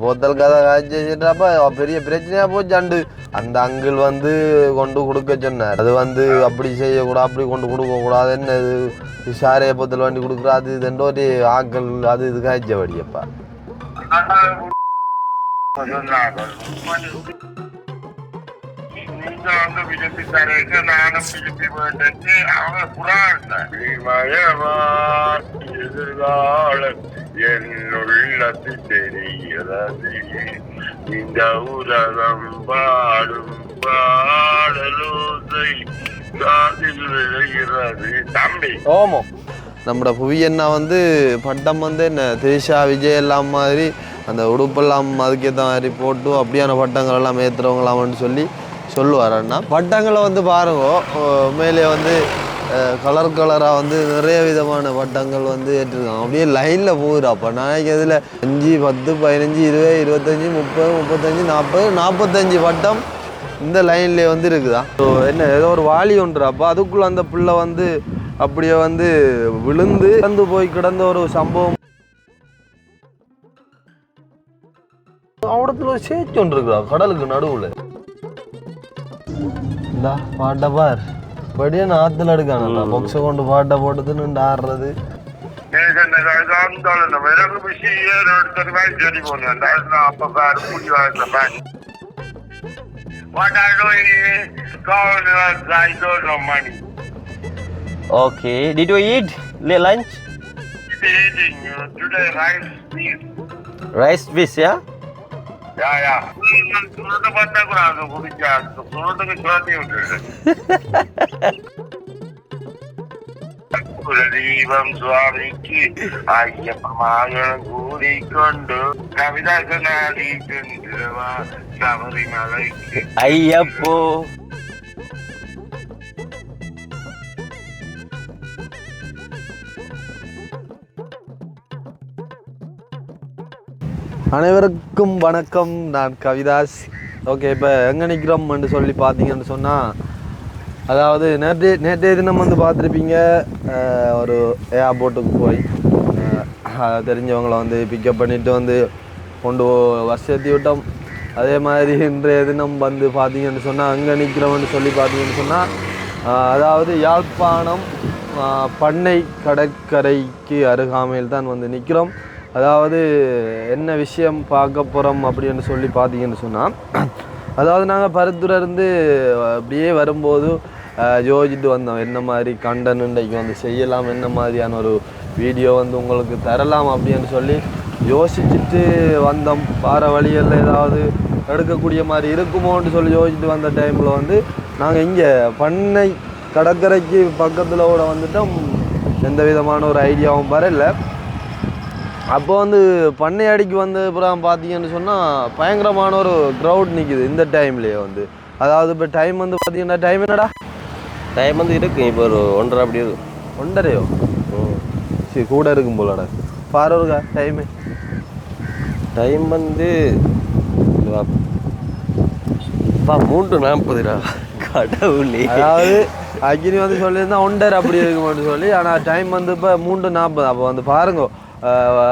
போத்தல் கதை காய்ச்சிட்டப்ப பெரிய பிரச்சனையா போச்சாண்டு அந்த அங்கிள் வந்து கொண்டு கொடுக்க சொன்னார். அது வந்து அப்படி செய்யக்கூடாது, அப்படி கொண்டு கொடுக்க கூடாது, என்ன இது சாரைய போத்தல் வண்டி கொடுக்குறாது இதுன்ற ஒரு ஆக்கள் அது இது காய்ச்சபடியப்பா. நீங்க வந்து பிஜேபி தரேங்க, நானும் பிஜேபி வேண்டேன்னு அவங்க புறாங்க. எதிர்காலம் என்னுள்ளது தெரிகிறது, இந்த உலகம் பாடும் பாடலோசை காதில் விழுகிறது. தம்பி ஓமோ நம்மளோட புவியண்ணா வந்து பட்டம் வந்து என்ன திரிஷா விஜய் எல்லாம் மாதிரி அந்த உடுப்பெல்லாம் அதுக்கேற்ற மாதிரி போட்டு அப்படியான பட்டங்கள் எல்லாம் ஏற்றுறவங்களாம்னு சொல்லுவார் அண்ணா. பட்டங்களை வந்து பாருங்க மேலே வந்து கலர் கலராக வந்து நிறைய விதமான பட்டங்கள் வந்து ஏற்றிருக்காங்க. அப்படியே லைனில் போகுறாப்பா. நாளைக்கு அதில் 5, 10, 15, 20, 25, 30, 35, 40, 45 பட்டம் இந்த லைன்லேயே வந்து இருக்குதா. ஸோ என்ன ஏதோ ஒரு வாளி ஒன்றுறாப்பா. அதுக்குள்ளே அந்த பிள்ளை வந்து அப்படியே வந்து விழுந்து இறந்து போய் கிடந்த ஒரு சம்பவம். அவடத்துல ஒரு சேச்சு ஒன்று இருக்குதா கடலுக்கு நடுவில். இந்தா பாட்டை பார் படியே ஆற்றுல எடுக்கானா பொக்ஸை கொண்டு பாட்டை போட்டுது நின்று ஆடுறது. Okay, did you eat lunch? Today rice fish. Rice fish, yeah? Yeah. Surutu patta kuradu kudicha. Surutu ke choti undu. Kuladīvam swamiki ayyapamagan kūrikondu kavidāsanādi chandravā Sabarimalai. Ayyappo. அனைவருக்கும் வணக்கம். நான் கவிதாஸ். ஓகே, இப்போ எங்கே நிற்கிறோம்னு சொல்லி பார்த்தீங்கன்னு சொன்னால், அதாவது நேற்றைய தினம் வந்து பார்த்துருப்பீங்க ஒரு ஏர்போர்ட்டுக்கு போய் தெரிஞ்சவங்களை வந்து பிக்கப் பண்ணிவிட்டு வந்து கொண்டு வசதி விட்டோம். அதே மாதிரி இன்றைய தினம் வந்து பார்த்தீங்கன்னு சொன்னால் அங்கே நிற்கிறோம்னு சொல்லி பார்த்தீங்கன்னு சொன்னால், அதாவது யாழ்ப்பாணம் பண்ணை கடற்கரைக்கு அருகாமையில் தான் வந்து நிற்கிறோம். அதாவது என்ன விஷயம் பார்க்க போகிறோம் அப்படின்னு சொல்லி பார்த்தீங்கன்னு சொன்னால், அதாவது நாங்கள் பருத்துலேருந்து அப்படியே வரும்போது யோசிச்சுட்டு வந்தோம் என்ன மாதிரி கண்டென்ட் இன்றைக்கு வந்து செய்யலாம், என்ன மாதிரியான ஒரு வீடியோ வந்து உங்களுக்கு தரலாம் அப்படின்னு சொல்லி யோசிச்சுட்டு வந்தோம். வார வழிகளில் ஏதாவது எடுக்கக்கூடிய மாதிரி இருக்குமோன்னு சொல்லி யோசிச்சுட்டு வந்த டைமில் வந்து நாங்கள் இங்கே பண்ணை கடற்கரைக்கு பக்கத்தில் கூட வந்துட்டோம். எந்த விதமான ஒரு ஐடியாவும் வரல. அப்போ வந்து பண்ணை அடிக்கு வந்த அப்புறம் பார்த்தீங்கன்னு சொன்னால் பயங்கரமான ஒரு க்ரௌட் நிற்கிது இந்த டைம்லேயே வந்து. அதாவது இப்போ டைம் வந்து பார்த்தீங்கன்னா டைம் என்னடா டைம் வந்து இருக்குது இப்போ ஒரு 1:30 அப்படி இருக்கும். 1:30யோ? சரி, கூட இருக்கும் போலடா. பாருக்கா டைம் வந்து 3:40 கடவுளே. அதாவது அக்னி வந்து சொல்லியிருந்தா 1:30 அப்படி இருக்குமான்னு சொல்லி, ஆனால் டைம் வந்து இப்போ 3:40. அப்போ வந்து பாருங்க,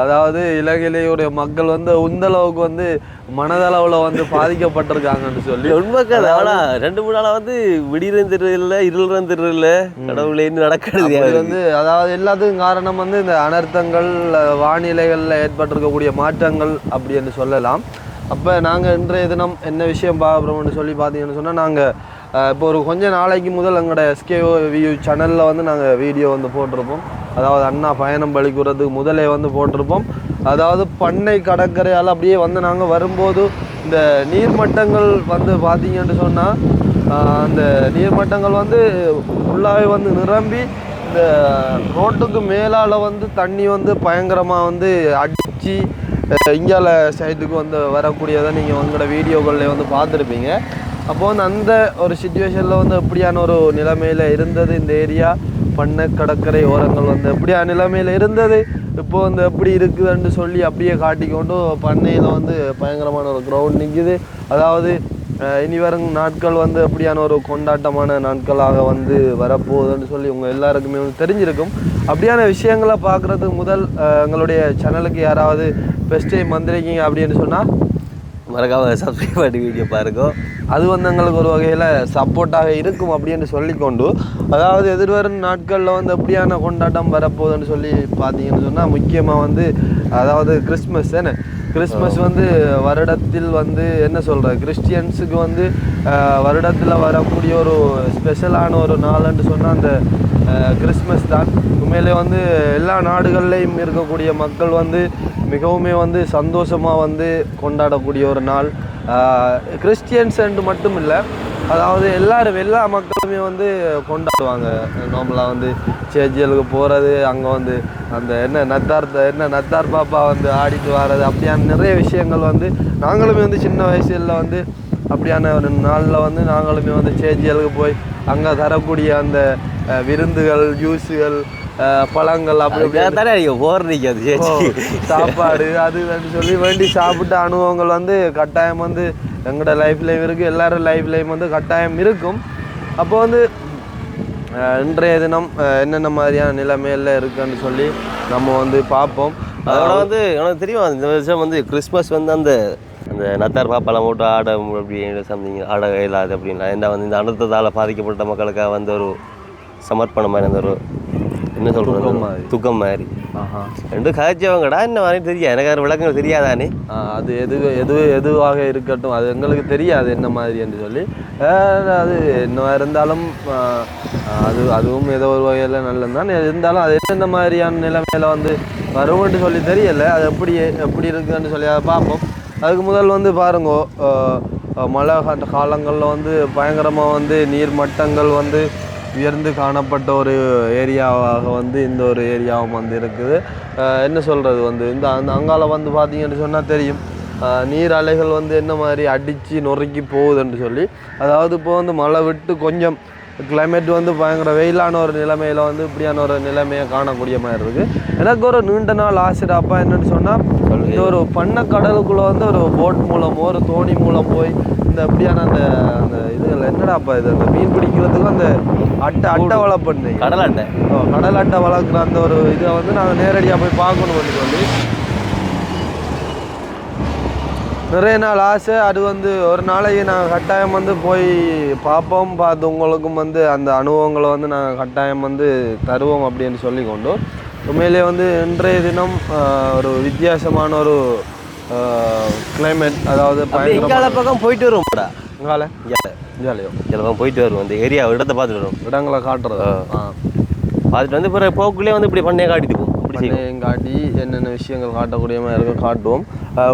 அதாவது இலங்கையுடைய மக்கள் வந்து உந்தளவுக்கு வந்து மனதளவில் வந்து பாதிக்கப்பட்டிருக்காங்கன்னு சொல்லி. உண்மைக்காது. ஆனால் 2-3 நாளாக வந்து விடியும் தெரியல, இருளும் தெரியல, கடவுளேன்னு நடக்கிறது வந்து. அதாவது எல்லாத்துக்கும் காரணம் வந்து இந்த அனர்த்தங்கள், வானிலைகளில் ஏற்பட்டிருக்கக்கூடிய மாற்றங்கள் அப்படின்னு சொல்லலாம். அப்போ நாங்கள் இன்றைய தினம் என்ன விஷயம் பார்க்குறோம்னு சொல்லி பார்த்தீங்கன்னு சொன்னால், நாங்கள் இப்போ ஒரு கொஞ்ச நாளைக்கு முதல் எங்களோட SKView சேனலில் வந்து நாங்கள் வீடியோ வந்து போட்டிருப்போம். அதாவது அண்ணா பயணம் பலிக்கிறதுக்கு முதலே வந்து போட்டிருப்போம். அதாவது பண்ணை கடற்கரையால் அப்படியே வந்து நாங்கள் வரும்போது இந்த நீர்மட்டங்கள் வந்து பார்த்தீங்கன்னு சொன்னால், அந்த நீர்மட்டங்கள் வந்து ஃபுல்லாகவே வந்து நிரம்பி இந்த ரோட்டுக்கு மேலால் வந்து தண்ணி வந்து பயங்கரமாக வந்து அடித்து இங்கால சைட்டுக்கு வந்து வரக்கூடியதை நீங்கள் உங்களோட வீடியோக்களில் வந்து பார்த்துருப்பீங்க. அப்போ வந்து அந்த ஒரு சிச்சுவேஷனில் வந்து எப்படியான ஒரு நிலைமையில் இருந்தது இந்த ஏரியா, பண்ணை கடற்கரை ஓரங்கள் வந்து எப்படியான நிலைமையில் இருந்தது, இப்போ வந்து எப்படி இருக்குதுன்னு சொல்லி அப்படியே காட்டிக்கொண்டு பண்ணையில் வந்து பயங்கரமான ஒரு க்ரௌண்ட் நிற்கிது. அதாவது இனி வரும் நாட்கள் வந்து அப்படியான ஒரு கொண்டாட்டமான நாட்களாக வந்து வரப்போகுதுன்னு சொல்லி உங்கள் எல்லாருக்குமே வந்து தெரிஞ்சிருக்கும். அப்படியான விஷயங்களை பார்க்குறதுக்கு முதல் எங்களுடைய சேனலுக்கு யாராவது ஃபஸ்ட் டைம் வந்திருக்கீங்க அப்படின்னு சொன்னால் மறக்காம சப்ஸ்கிரைப் பண்ணி வீடியோ பாருங்க. அது வந்து எங்களுக்கு ஒரு வகையில் சப்போர்ட்டாக இருக்கும் அப்படின்னு சொல்லிக்கொண்டு, அதாவது எதிர்வரும் நாட்களில் வந்து எப்படியான கொண்டாட்டம் வரப்போகுதுன்னு சொல்லி பார்த்தீங்கன்னு சொன்னால் முக்கியமாக வந்து அதாவது கிறிஸ்மஸ் தானே. கிறிஸ்மஸ் வந்து வருடத்தில் வந்து என்ன சொல்கிற கிறிஸ்டியன்ஸுக்கு வந்து வருடத்தில் வரக்கூடிய ஒரு ஸ்பெஷலான ஒரு நாள்னு சொன்னால் அந்த கிறிஸ்மஸ் தான். உண்மையிலே வந்து எல்லா நாடுகள்லேயும் இருக்கக்கூடிய மக்கள் வந்து மிகவுமே வந்து சந்தோஷமாக வந்து கொண்டாடக்கூடிய ஒரு நாள். கிறிஸ்டியன்ஸ் மட்டும் இல்லை, அதாவது எல்லா மக்களுமே வந்து கொண்டாடுவாங்க. நார்மலாக வந்து சேர்ச்சிகளுக்கு போகிறது, அங்கே வந்து அந்த நத்தார் பாப்பா வந்து ஆடிட்டு வர்றது, அப்படியான நிறைய விஷயங்கள் வந்து நாங்களுமே வந்து சின்ன வயசுல வந்து அப்படியான ஒரு நாளில் வந்து நாங்களுமே வந்து சேர்ச்சிகளுக்கு போய் அங்கே தரக்கூடிய அந்த விருந்துகள், ஜூஸுகள், பழங்கள் அப்படி சாப்பாடு அது சொல்லி வேண்டி சாப்பிட்ட அனுபவங்கள் வந்து கட்டாயம் வந்து எங்களோட லைஃப்லேயும் இருக்குது, எல்லாரும் லைஃப்லேயும் வந்து கட்டாயம் இருக்கும். அப்போ வந்து இன்றைய தினம் என்னென்ன மாதிரியான நிலைமையில் இருக்குன்னு சொல்லி நம்ம வந்து பார்ப்போம். அதோட வந்து எனக்கு தெரியும் இந்த வருஷம் வந்து கிறிஸ்மஸ் வந்து அந்த நத்தார் பாப்பாலாம் போட்டு ஆட அப்படின்னு சம்திங் ஆட இல்லாது அப்படின்னா என்ன வந்து இந்த அனர்த்தத்தால் பாதிக்கப்பட்ட மக்களுக்காக வந்து ஒரு சமர்ப்பணம் மாதிரி அந்த ஒரு என்ன சொல்கிறது துக்கம் மாதிரி ரெண்டு காய்ச்சவங்கடா என்ன மாதிரி தெரியாது, எனக்கு அது விளக்கங்கள் தெரியாதானே. அது எதுவாக இருக்கட்டும், அது எங்களுக்கு தெரியாது என்ன மாதிரி என்று சொல்லி. அது என்ன இருந்தாலும் அதுவும் ஏதோ ஒரு வகையில் நல்லது தான் இருந்தாலும் அது என்னென்ன மாதிரியான நிலைமையில வந்து வரும்னு சொல்லி தெரியலை. அது எப்படி இருக்குன்னு சொல்லி அதை பார்ப்போம். அதுக்கு முதல் வந்து பாருங்க, மழை காலங்களில் வந்து பயங்கரமாக வந்து நீர் மட்டங்கள் வந்து உயர்ந்து காணப்பட்ட ஒரு ஏரியாவாக வந்து இந்த ஒரு ஏரியாவும் வந்து இருக்குது. என்ன சொல்கிறது வந்து அந்த அங்கால வந்து பார்த்தீங்கன்னு சொன்னால் தெரியும் நீர் அலைகள் வந்து என்ன மாதிரி அடித்து நொறுக்கி போகுதுன்னு சொல்லி. அதாவது இப்போ வந்து மழை விட்டு கொஞ்சம் கிளைமேட் வந்து பயங்கர வெயிலான ஒரு நிலைமையில் வந்து இப்படியான ஒரு நிலைமையை காணக்கூடிய மாதிரி இருக்குது. எனக்கு ஒரு நீண்ட நாள் ஆசைடாப்பா என்னென்னு சொன்னால் இந்த ஒரு பண்ணை கடலுக்குள்ளே வந்து ஒரு போட் மூலமோ ஒரு தோணி மூலம் போய் இந்த அப்படியான அந்த இதுகள் என்னடாப்பா இது அந்த மீன் பிடிக்கிறதுக்கு அந்த அட்டை வளர்ப்பண்ணு கடல் அட்டை வளர்க்குற அந்த ஒரு இதை வந்து நாங்கள் நேரடியாக போய் பார்க்கணும்னு சொல்லி நிறைய நாள் ஆசை. அது வந்து ஒரு நாளைக்கு நாங்கள் கட்டாயம் வந்து போய் பார்ப்போம், பார்த்து உங்களுக்கும் வந்து அந்த அனுபவங்களை வந்து நாங்கள் கட்டாயம் வந்து தருவோம் அப்படின்னு சொல்லி கொண்டு உண்மையிலே வந்து இன்றைய தினம் ஒரு வித்தியாசமான ஒரு கிளைமேட். அதாவது பக்கம் போயிட்டு வருவோம்டா ஜாலியோ போயிட்டு வருவோம், அந்த ஏரியா இடத்தை பார்த்துட்டு வரும், இடங்களை காட்டுறது பார்த்துட்டு வந்து பிறகு போக்குள்ளே வந்து இப்படி பண்ணையை காட்டிட்டு காட்டி என்னென்ன விஷயங்கள் காட்டக்கூடிய மாதிரி காட்டுவோம்.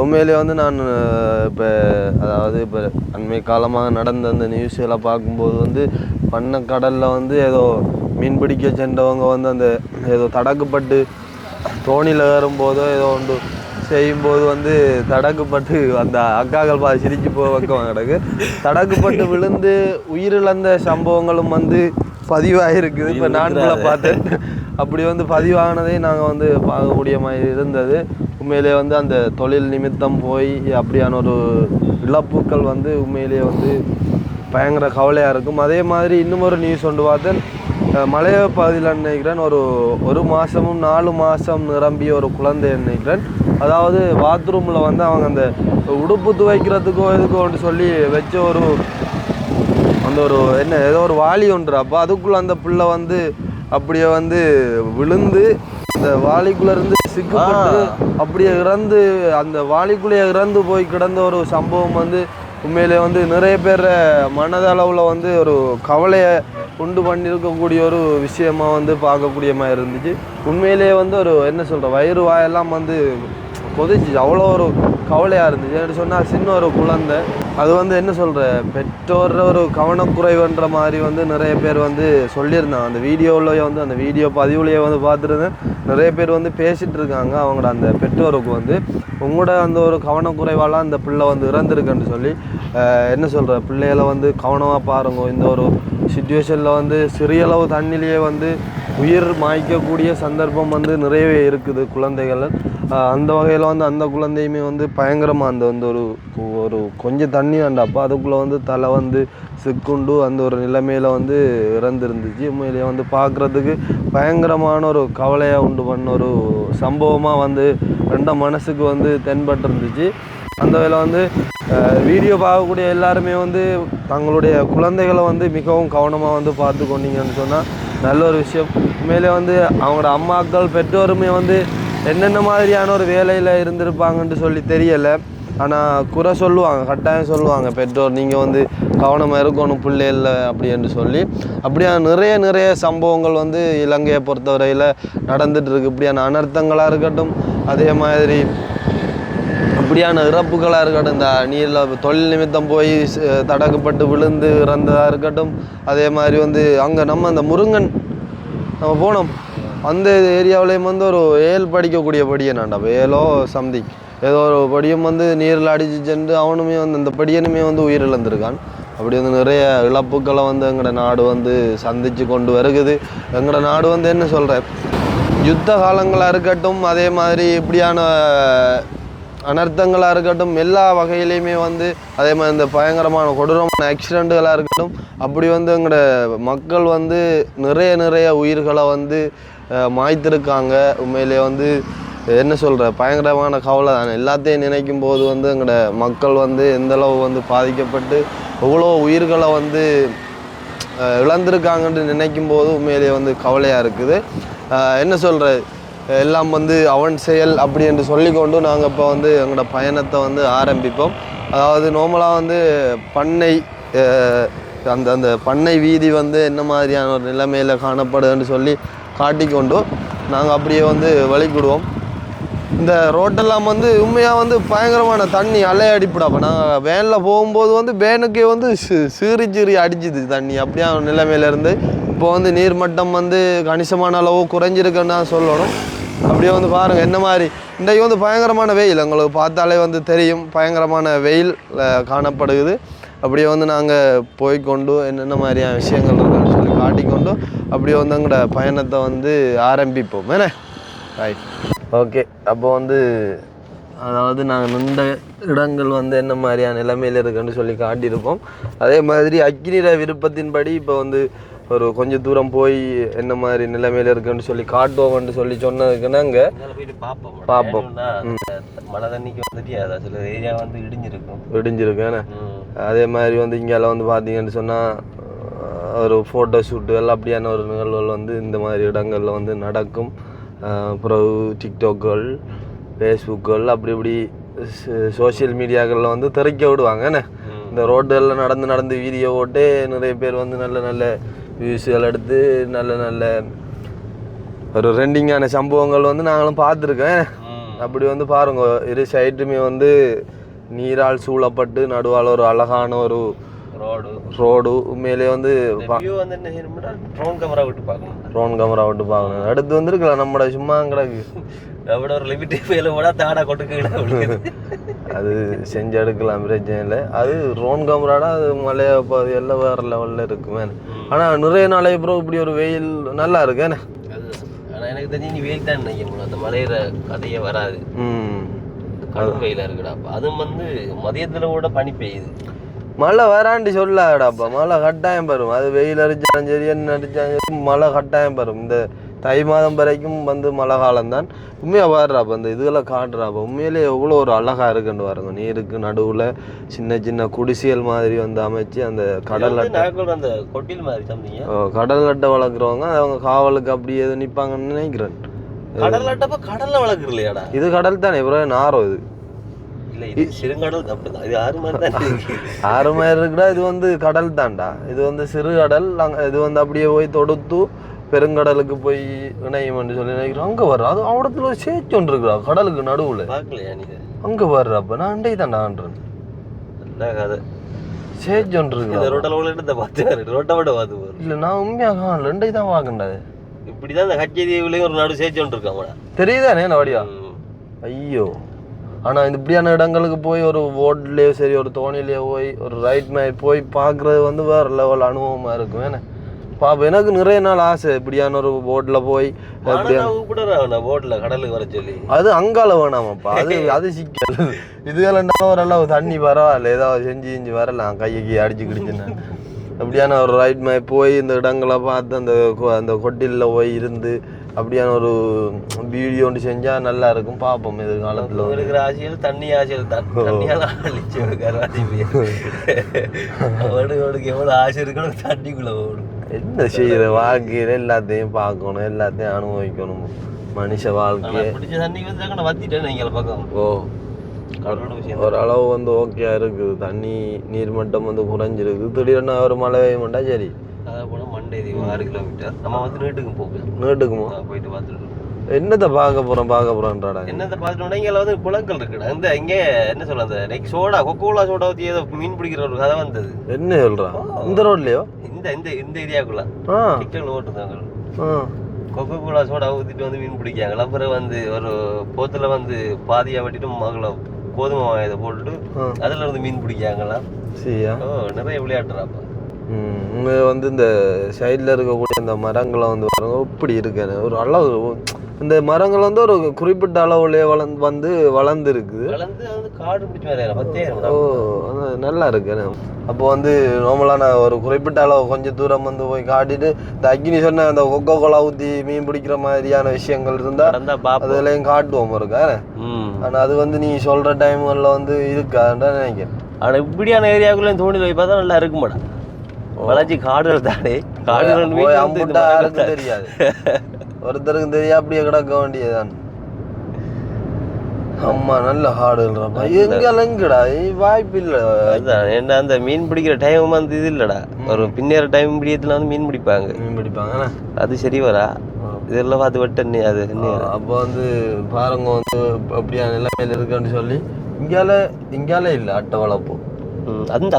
உண்மையிலே வந்து நான் இப்போ அதாவது இப்போ அண்மை காலமாக நடந்த அந்த நியூஸ்களை பார்க்கும்போது வந்து பண்ணை கடலில் வந்து ஏதோ மீன் பிடிக்க சென்றவங்க வந்து அந்த ஏதோ தடக்குப்பட்டு தோணியில் ஏறும்போதோ ஏதோ ஒன்று செய்யும்போது வந்து தடக்குப்பட்டு அந்த அக்காக்கள் சிரிச்சு வைக்குவாங்க. கிடக்கு தடக்குப்பட்டு விழுந்து உயிரிழந்த சம்பவங்களும் வந்து பதிவாகிருக்குது. இப்போ நான்களை பார்த்தேன், அப்படி வந்து பதிவானதே நாங்கள் வந்து பார்க்கக்கூடிய மாதிரி இருந்தது. உண்மையிலே வந்து அந்த தொழில் நிமித்தம் போய் அப்படியான ஒரு இழப்புக்கள் வந்து உண்மையிலே வந்து பயங்கர கவலையாக இருக்கும். அதே மாதிரி இன்னும் ஒரு நியூஸ் ஒன்று பார்த்தேன், மலைய பகுதியில் நினைக்கிறேன் ஒரு மாதமும் 4 மாதம் நிரம்பிய ஒரு குழந்தை நினைக்கிறேன். அதாவது பாத்ரூமில் வந்து அவங்க அந்த உடுப்பு துவைக்கிறதுக்கோ இதுக்கோ ஒன்று சொல்லி வச்ச அந்த ஒரு ஏதோ ஒரு வாளி ஒன்று. அப்போ அதுக்குள்ளே அந்த பிள்ளை வந்து அப்படியே வந்து விழுந்து அந்த வாளிக்குள்ளேருந்து சிக்கப்பட்டு அப்படியே இறந்து அந்த வாளிக்குள்ளேயே இறந்து போய் கிடந்த ஒரு சம்பவம் வந்து உண்மையிலே வந்து நிறைய பேர் மனதளவில் வந்து ஒரு கவலையை உண்டு பண்ணியிருக்கக்கூடிய ஒரு விஷயமா வந்து பார்க்கக்கூடிய மாதிரி இருந்துச்சு. உண்மையிலே வந்து ஒரு என்ன சொல்கிற வயிறு வாயெல்லாம் வந்து கொதிச்சு அவ்வளோ ஒரு கவலையாக இருந்துச்சு. என்ன சொன்னால் சின்ன ஒரு குழந்தை அது வந்து என்ன சொல்கிற பெற்றோர் ஒரு கவனக்குறைவுன்ற மாதிரி வந்து நிறைய பேர் வந்து சொல்லியிருந்தாங்க. அந்த வீடியோவிலேயே வந்து அந்த வீடியோ பதிவுலேயே வந்து பார்த்துருந்தேன், நிறைய பேர் வந்து பேசிகிட்டு இருக்காங்க அவங்களோட அந்த பெற்றோருக்கு வந்து உங்களோட அந்த ஒரு கவனக்குறைவாலாம் அந்த பிள்ளை வந்து இறந்துருக்குன்னு சொல்லி. என்ன சொல்கிற பிள்ளைகளை வந்து கவனமாக பாருங்க, இந்த ஒரு சுச்சுவேஷனில் வந்து சிறியளவு தண்ணிலேயே வந்து உயிர் மாய்க்கக்கூடிய சந்தர்ப்பம் வந்து நிறையவே இருக்குது குழந்தைகள். அந்த வகையில் வந்து அந்த குழந்தையுமே வந்து பயங்கரமாக அந்த வந்து ஒரு கொஞ்சம் தண்ணி தாண்டாப்போ அதுக்குள்ளே வந்து தலை வந்து சிக்குண்டு அந்த ஒரு நிலைமையில் வந்து இறந்துருந்துச்சு. உண்மையிலேயே வந்து பார்க்குறதுக்கு பயங்கரமான ஒரு கவலையாக உண்டு பண்ண ஒரு சம்பவமாக வந்து மனசுக்கு வந்து தென்பட்டிருந்துச்சு. அந்த வேளை வந்து வீடியோ பார்க்கக்கூடிய எல்லாருமே வந்து தங்களுடைய குழந்தைகளை வந்து மிகவும் கவனமாக வந்து பார்த்து கொண்டீங்கன்னு சொன்னால் நல்ல ஒரு விஷயம். உண்மையிலே வந்து அவங்களோட அம்மாக்கள் பெற்றோருமே வந்து என்னென்ன மாதிரியான ஒரு வேலையில் இருந்திருப்பாங்கன்ட்டு சொல்லி தெரியலை. ஆனால் குறை சொல்லுவாங்க, கட்டாயம் சொல்லுவாங்க பெற்றோர், நீங்கள் வந்து கவனமாக இருக்கணும் பிள்ளைகளில் அப்படி என்று சொல்லி. அப்படியான நிறைய சம்பவங்கள் வந்து இலங்கையை பொறுத்தவரையில் நடந்துகிட்ருக்கு. இப்படியான அனர்த்தங்களாக இருக்கட்டும், அதே மாதிரி அப்படியான இறப்புகளாக இருக்கட்டும், இந்த நீரில் தொழில் நிமித்தம் போய் தடக்கப்பட்டு விழுந்து இறந்ததாக இருக்கட்டும், அதே மாதிரி வந்து அங்கே நம்ம அந்த முருங்கன் நம்ம போனோம் அந்த ஏரியாவிலேயும் வந்து ஒரு 7 படிக்கக்கூடிய படியனாண்டா, 7 சம்திங் ஏதோ ஒரு படியம் வந்து நீரில் அடிச்சு சென்று அவனுமே வந்து அந்த படியனுமே வந்து உயிரிழந்திருக்கான். அப்படி வந்து நிறைய இழப்புக்களை வந்து எங்களோட நாடு வந்து சந்தித்து கொண்டு வருகுது. எங்களோட நாடு வந்து என்ன சொல்கிறேன், யுத்த காலங்களாக இருக்கட்டும், அதே மாதிரி இப்படியான அனர்த்தங்களாக இருக்கட்டும், எல்லா வகையிலையுமே வந்து அதே மாதிரி இந்த பயங்கரமான கொடூரமான ஆக்சிடெண்ட்டுகளாக இருக்கட்டும், அப்படி வந்து எங்களோட மக்கள் வந்து நிறைய உயிர்களை வந்து மாய்த்திருக்காங்க. உண்மையிலே வந்து என்ன சொல்கிற பயங்கரமான கவலை தானே. எல்லாத்தையும் நினைக்கும் போது வந்து எங்களோட மக்கள் வந்து எந்தளவு வந்து பாதிக்கப்பட்டு எவ்வளோ உயிர்களை வந்து இழந்திருக்காங்கன்னு நினைக்கும் போது உண்மையிலே வந்து கவலையாக இருக்குது. என்ன சொல்கிற எல்லாம் வந்து அவன் செயல் அப்படி என்று சொல்லிக்கொண்டு நாங்கள் இப்போ வந்து எங்களோட பயணத்தை வந்து ஆரம்பிப்போம். அதாவது நார்மலாக வந்து பண்ணை அந்த பண்ணை வீதி வந்து என்ன மாதிரியான ஒரு நிலைமையில் காணப்படுதுன்னு சொல்லி காட்டிக்கொண்டு நாங்கள் அப்படியே வந்து வழிகிடுவோம். இந்த ரோட்டெல்லாம் வந்து உண்மையாக வந்து பயங்கரமான தண்ணி அலையடிப்படாப்போ நாங்கள் வேனில் போகும்போது வந்து வேனுக்கே வந்து சீறி அடிச்சுது தண்ணி. அப்படியே நிலைமையிலேருந்து இப்போ வந்து நீர்மட்டம் வந்து கணிசமான அளவு குறைஞ்சிருக்குன்னு தான் சொல்லணும். அப்படியே வந்து பாருங்கள் என்ன மாதிரி இன்றைக்கு வந்து பயங்கரமான வெயில், எங்களுக்கு பார்த்தாலே வந்து தெரியும் பயங்கரமான வெயில் காணப்படுகிறது. அப்படியே வந்து நாங்கள் போய்கொண்டு என்னென்ன மாதிரியான விஷயங்கள் இருக்குன்னு சொல்லி காட்டிக்கொண்டு அப்படியே வந்து எங்களோட பயணத்தை வந்து ஆரம்பிப்போம். ஏன்னா ரைட், ஓகே. அப்போ வந்து அதாவது நாங்கள் நின்ற இடங்கள் வந்து என்ன மாதிரியான நிலைமையில் இருக்குன்னு சொல்லி காட்டியிருப்போம். அதே மாதிரி அக்னிர விருப்பத்தின்படி இப்போ வந்து ஒரு கொஞ்சம் தூரம் போய் என்ன மாதிரி நிலைமையில் இருக்குன்னு சொல்லி காட்டுவோம்னு சொல்லி சொன்னதுக்குன்னா அங்கே பார்ப்போம். மழை தண்ணிக்கு வந்துட்டு சில ஏரியா வந்து இடிஞ்சிருக்கேன். அதே மாதிரி வந்து இங்கெல்லாம் வந்து பார்த்தீங்கன்னு சொன்னால் ஒரு ஃபோட்டோ ஷூட்டு எல்லாம் அப்படியான ஒரு நிகழ்வுகள் வந்து இந்த மாதிரி இடங்களில் வந்து நடக்கும். அப்புறம் டிக்டாக்குகள், ஃபேஸ்புக்குகள் அப்படி இப்படி சோஷியல் மீடியாக்களில் வந்து திரைக்க விடுவாங்க. இந்த ரோடுகளில் நடந்து வீடியோ ஓட்டே நிறைய பேர் வந்து நல்ல வியூஸ்கள் எடுத்து நல்ல ஒரு ரெண்டிங்கான சம்பவங்கள் வந்து நாங்களும் பார்த்துருக்கேன். அப்படி வந்து பாருங்க, இரு சைட்டுமே வந்து நீரால் சூழப்பட்டு நடுவால் ஒரு அழகான ஒரு ரோடு. உண்மையிலே வந்து ட்ரோன் கேமரா விட்டு பார்க்கணும். அடுத்து வந்துருக்கலாம் நம்மளோட சும்மா கிடக்கு அது செஞ்சு எடுக்கலாம், பிரச்சனை இல்லை. அது ட்ரோன் கேமராடா, அது மலையை எல்லாம் வேற லெவலில் இருக்குமே. ஆனால் நிறைய நாளைக்கு அப்புறம் இப்படி ஒரு வெயில் நல்லா இருக்கேண்ணே. ஆனால் எனக்கு தெரிஞ்சு வெயில் தான் நினைக்கும், அந்த மலையில கதையே வராது. கடும் வெயிலாக இருக்குடா. அதுவும் வந்து மதியத்தில் கூட பனி பெய்யுது. மழை வராண்டி சொல்லாடாப்பா, மழை கட்டாயம் பெறும். அது வெயில் அடித்தாலும் சரி என்ன அடித்தாலும் சரி மழை கட்டாயம் பெறும். இந்த தை மாதம் வரைக்கும் வந்து மழை காலம்தான். உண்மையாக பாடுறாப்பா, அந்த இதெல்லாம் காட்டுறாப்பா. உண்மையிலே எவ்வளோ ஒரு அழகாக இருக்குன்னு பாருங்க. நீருக்கு நடுவில் சின்ன குடிசைகள் மாதிரி வந்து அமைச்சு அந்த கடல் அட்டை வளர்க்குறவங்க அவங்க காவலுக்கு அப்படி எதுவும் நிற்பாங்கன்னு நினைக்கிறேன். கடல்ல வளர்க்குறலையாடா? இது கடல் தானே, இவ்வளோ நாரம். இது ஆறு மாதிரி இருக்குடா. இது வந்து கடல் தான்டா. இது வந்து சிறு கடல். இது வந்து அப்படியே போய் தொடுத்து பெருங்கடலுக்கு போய் இணையம்னு சொல்லி நினைக்கிறோம். அங்கே வர்ற அது அவடத்துல ஒரு சேச்சு ஒன்று இருக்குடா கடலுக்கு நடுவில். அங்கே வர்றப்ப நான் அண்டை தாண்டான்றேன். சேச்சு ஒன்று இருக்கு. இல்லை நான் உண்மையாக காணல, ரெண்டை தான் வாங்கினது. இப்படிதான் இந்த கச்சேரியிலேயும் ஒரு நடு சேச்சு ஒன்று இருக்காங்க தெரியுதானே வடியா? ஐயோ, ஆனால் இந்த இப்படியான இடங்களுக்கு போய் ஒரு ஓட்லேயோ சரி ஒரு தோணிலேயோ போய் ஒரு ரைட் மாதிரி போய் பார்க்குறது வந்து வேறு லெவல் அனுபவமாக இருக்கும். ஏன்னா பாப்பா எனக்கு நிறைய நாள் ஆசை இப்படியான ஒரு போட்ல போய் போட்ல கடலுக்கு வர சொல்லி அது அங்கால வேணாமாப்பா அது சிக்கல் இதுகளா ஓரளவு தண்ணி பரவாயில்ல ஏதாவது செஞ்சு வரலாம் கையை அடிச்சு கிடிச்சுன்னு அப்படியான ஒரு ரைட் மாதிரி போய் இந்த இடங்களை பார்த்து அந்த கொட்டிலில் போய் இருந்து அப்படியான ஒரு வீடியோ ஒன்று செஞ்சால் நல்லா இருக்கும் பார்ப்போம் எதிர்காலத்தில் இருக்கிற ஆசையில் தண்ணி ஆசையில் தண்ணியால் அழிச்சு அவனுக்கு எவ்வளோ ஆசை இருக்கணும் தண்ணிக்குள்ளே ஓடும் என்ன செய்யற வாழ்க்கையில் எல்லாத்தையும் பார்க்கணும் எல்லாத்தையும் அனுபவிக்கணும் மனுஷ வாழ்க்கையை பிடிச்ச தண்ணி வந்து வத்திட்டேன் நீங்கள் பக்கம் ஓ ஓரளவு வந்து ஓகே இருக்குது தண்ணி நீர்மட்டம் வந்து குறைஞ்சிருக்கு திடீர்னு ஒரு மழை பெய்ய மாட்டா சரி அதை போனால் மண்டே 6 கிலோமீட்டர் நம்ம வந்து நீட்டுக்கும் போகும் நீட்டுக்குமா போயிட்டு பார்த்துட்டு என்னத்தை பார்க்க போறோம்டாடா என்னத்தை பார்த்துட்டோம்னா இங்கே வந்து குளங்கள் இருக்குடா இந்த இங்கே என்ன சொல்ல அந்த நெக்ஸ்ட் சோடா கொக்கோலா சோடா ஊற்றி ஏதோ மீன் பிடிக்கிற ஒரு கதை வந்தது என்ன சொல்றான் இந்த ரோட்லயோ இந்த இந்த இந்த ஏரியாக்குள்ள டிக்டாக்ல ஓட்டுதாங்க கொக்கோ கோலா சோடா ஊற்றிட்டு வந்து மீன் பிடிக்காங்க அப்புறம் வந்து ஒரு போத்துல வந்து பாதியா வெட்டிட்டு மகளை கோதுமை இதை போட்டுட்டு அதுல இருந்து மீன் பிடிக்காங்களாம் சரியா நிறைய விளையாட்டுறாப்பா வந்து இந்த சைடில் இருக்கக்கூடிய இந்த மரங்களை வந்து பாருங்க இப்படி இருக்கு ஒரு அளவு இந்த மரங்கள் வந்து ஒரு குறிப்பிட்ட அளவுலேயே வளர்ந்து இருக்குது காடு பிடிச்சி ஓ நல்லா இருக்கு அப்போ வந்து நார்மலான ஒரு குறிப்பிட்ட அளவு கொஞ்சம் தூரம் வந்து போய் காட்டிட்டு இந்த அக்னி சொன்ன அந்த கொக்கோ கோலா ஊற்றி மீன் பிடிக்கிற மாதிரியான விஷயங்கள் இருந்தா அதுலயும் காட்டுவோம் இருக்கா ஆனா அது வந்து நீ சொல்ற டைம்ல வந்து இருக்கான்னு நினைக்கிறேன் ஆனா இப்படியான ஏரியாக்குள்ள தோணி போய் பார்த்தா நல்லா இருக்கும் மேடம் வளர்ச்சி காடுகள் தானே காடுகள் தெரியாது ஒருத்தருக்கு தெரியா அப்படியே கிடக்க வேண்டியதுதான் அம்மா நல்ல காடுகள்றாப்பா எங்கடா வாய்ப்பு இல்லை ஏன்னா அந்த மீன் பிடிக்கிற டைம் வந்து இது இல்லடா ஒரு பின்னேற டைம் பிடிக்கிறதுல வந்து மீன் பிடிப்பாங்க அது சரி வரா இதெல்லாம் பார்த்து வெட்ட அது அப்போ வந்து பாருங்க வந்து அப்படியா நிலைமையில இருக்குன்னு சொல்லி இங்கால இல்லை அட்டை வளர்ப்போம்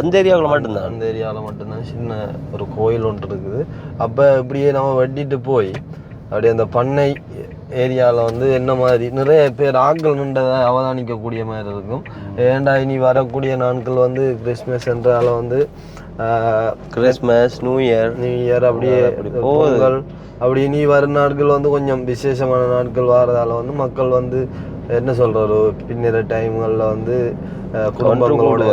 அந்த ஏரியாவில் மட்டும்தான் அந்த ஏரியாவில் மட்டும்தான் சின்ன ஒரு கோயில் ஒன்று இருக்குது அப்போ இப்படியே நம்ம வெட்டிட்டு போய் அப்படியே அந்த பண்ணை ஏரியாவில் வந்து என்ன மாதிரி நிறைய பேர் ஆட்கள் நின்றதை அவதானிக்கக்கூடிய மாதிரி இருக்கும் ஏண்டா இனி வரக்கூடிய நாட்கள் வந்து கிறிஸ்மஸ் என்றால வந்து கிறிஸ்மஸ் நியூ இயர் அப்படியே பொங்கல் அப்படி இனி வரும் நாட்கள் வந்து கொஞ்சம் விசேஷமான நாட்கள் வாரதால வந்து மக்கள் வந்து என்ன சொல்ற ஒரு பின்னிற டைம்களில் வந்து குடும்பங்களோட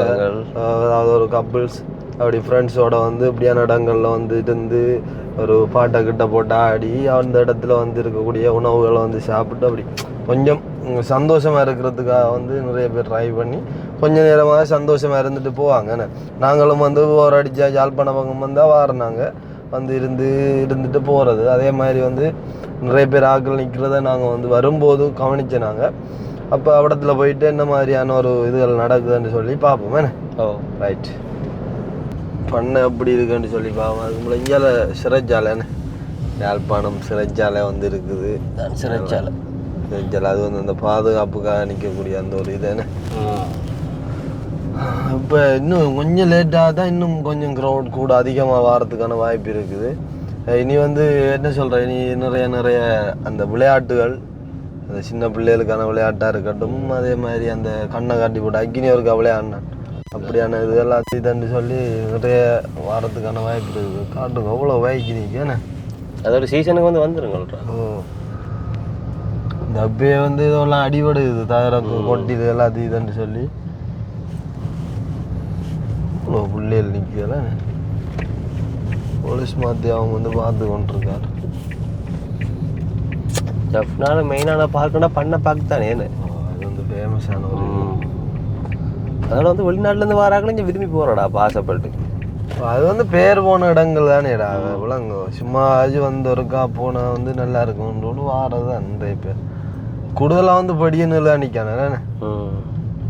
அதாவது ஒரு கப்பிள்ஸ் அப்படி ஃப்ரெண்ட்ஸோட வந்து இப்படியான இடங்கள்ல வந்து இருந்து ஒரு பாட்டை கிட்ட போட்டு ஆடி அந்த இடத்துல வந்து இருக்கக்கூடிய உணவுகளை வந்து சாப்பிட்டு அப்படி கொஞ்சம் சந்தோஷமா இருக்கிறதுக்காக வந்து நிறைய பேர் ட்ரை பண்ணி கொஞ்ச நேரமாக சந்தோஷமா இருந்துட்டு போவாங்க நாங்களும் வந்து ஒரு அடிச்சா யாழ்ப்பாண பக்கம் வந்தால் வாரினாங்க வந்து இருந்துட்டு போகிறது அதே மாதிரி வந்து நிறைய பேர் ஆட்கள் நிற்கிறத நாங்கள் வந்து வரும்போது கவனிச்சோம் நாங்கள் அப்போ இடத்துல போயிட்டு என்ன மாதிரியான ஒரு இதுகள் நடக்குதுன்னு சொல்லி பார்ப்போம் ரைட் பண்ண எப்படி இருக்குன்னு சொல்லி பார்ப்போம் அதுக்கு இங்கால சிறைச்சாலைன்னு யாழ்ப்பாணம் சிறைச்சாலை வந்து இருக்குது சிறைச்சாலை அது வந்து அந்த பாதுகாப்புக்காக நிற்கக்கூடிய அந்த ஒரு இதுன்னு இப்போ இன்னும் கொஞ்சம் லேட்டாக தான் இன்னும் கொஞ்சம் க்ரௌட் கூட அதிகமாக வாரத்துக்கான வாய்ப்பு இருக்குது இனி வந்து என்ன சொல்கிறேன் இனி நிறைய அந்த விளையாட்டுகள் அந்த சின்ன பிள்ளைகளுக்கான விளையாட்டாக இருக்கட்டும் அதே மாதிரி அந்த கண்ணை காட்டி போட்டு அக்னி ஒருக்கா விளையாடினான் அப்படியான இதெல்லாம் இதுன்னு சொல்லி நிறைய வாரத்துக்கான வாய்ப்பு இருக்குது காட்டுங்க அவ்வளோ வாய்க்கு நிற்கேண்ணே அதோட சீசனுக்கு வந்து வந்துருங்க இந்த அப்பயே வந்து இதெல்லாம் அடிபடுது தவிர கொட்டி இது எல்லாத்தையும் இதுன்னு சொல்லி இவ்வளோ பிள்ளைகள் நிற்கல போலீஸ் மாற்றி அவங்க வந்து பார்த்து கொண்டிருக்காரு ஜப்னால மெயினான பார்க்கணும்னா பண்ண பார்க்க தானே அது வந்து ஃபேமஸான ஒரு அதனால வந்து வெளிநாட்டுலேருந்து வராங்களே இங்கே விரும்பி போகிறடா ஆசைப்பட்டு அது வந்து பேர் போன இடங்கள் தானேடா விளங்க சும்மா வந்து ஒருக்கா போனால் வந்து நல்லா இருக்கும்னு வாரது தான் நிறைய பேர் கூடுதலாக வந்து படியநெல் தான் நிற்கானே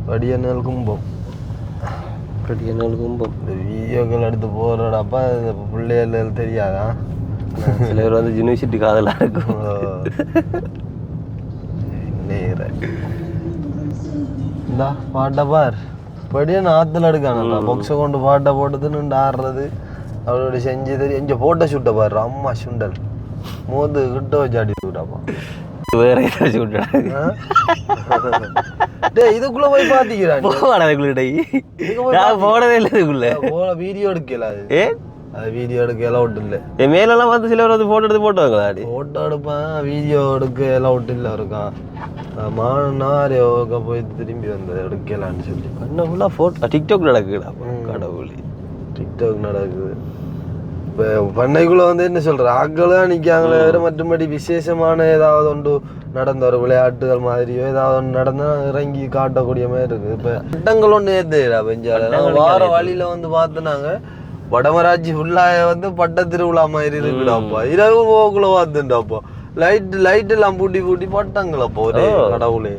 படியநெல் கும்பம் இந்த வீடியோக்கள் எடுத்து போகிறடாப்பா இந்த பிள்ளைகள் தெரியாதா சில பேர் வந்து யூனிவர்சிட்டி காதலாக இருக்கும் இந்தா பாட்டை பார் படியே ஆற்றுல எடுக்கானா பொக்ஸை கொண்டு பாட்டை போட்டது நின்று ஆடுறது அவரோட செஞ்சு தெரியும் இங்கே போட்டோ ஷூட்டை பாரு அம்மா சுண்டல் மோது கிட்ட வச்சு ஆடி விட்டாப்பா வேற ஏதாச்சும் விட்டுறாங்க இதுக்குள்ள போய் பாத்தீங்களா போனதே இல்லை இதுக்குள்ள வீடியோ எடுக்கல அது அது வீடியோ எடுக்க அலவுட் இல்லை. என் மேலெல்லாம் வந்து சிலர் வந்து ஃபோட்டோ எடுத்து போட்டுவாங்களா? ஃபோட்டோ எடுப்பேன், வீடியோ எடுக்க அலவுட் இல்லை இருக்கான். மானாரியோக்க போய் திரும்பி வந்தது எடுக்கலான்னு சொல்லி பண்ண ஃபுல்லாக ஃபோட்டோ டிக்டாக் நடக்குதுடா கடவுளே. டிக்டாக் நடக்குது. இப்போ பண்ணைக்குள்ளே வந்து என்ன சொல்கிற ஆக்களும் நிற்காங்களே வேறு, மற்றபடி விசேஷமான ஏதாவது ஒன்று நடந்த ஒரு விளையாட்டுகள் மாதிரியோ ஏதாவது ஒன்று நடந்தால் இறங்கி காட்டக்கூடிய மாதிரி இருக்குது. இப்போ சட்டங்கள் ஒன்று ஏற்றுடா பெஞ்சால வார வழியில் வந்து பார்த்துனாங்க வடமராட்சி ஃபுல்லாக வந்து பட்ட திருவிழா மாதிரி இருக்குடாப்பா. இரவு போக்குள்ள பார்த்துட்டாப்பா லைட் எல்லாம் பூட்டி பூட்டி பட்டாங்களப்பா ஒரே கடவுளே.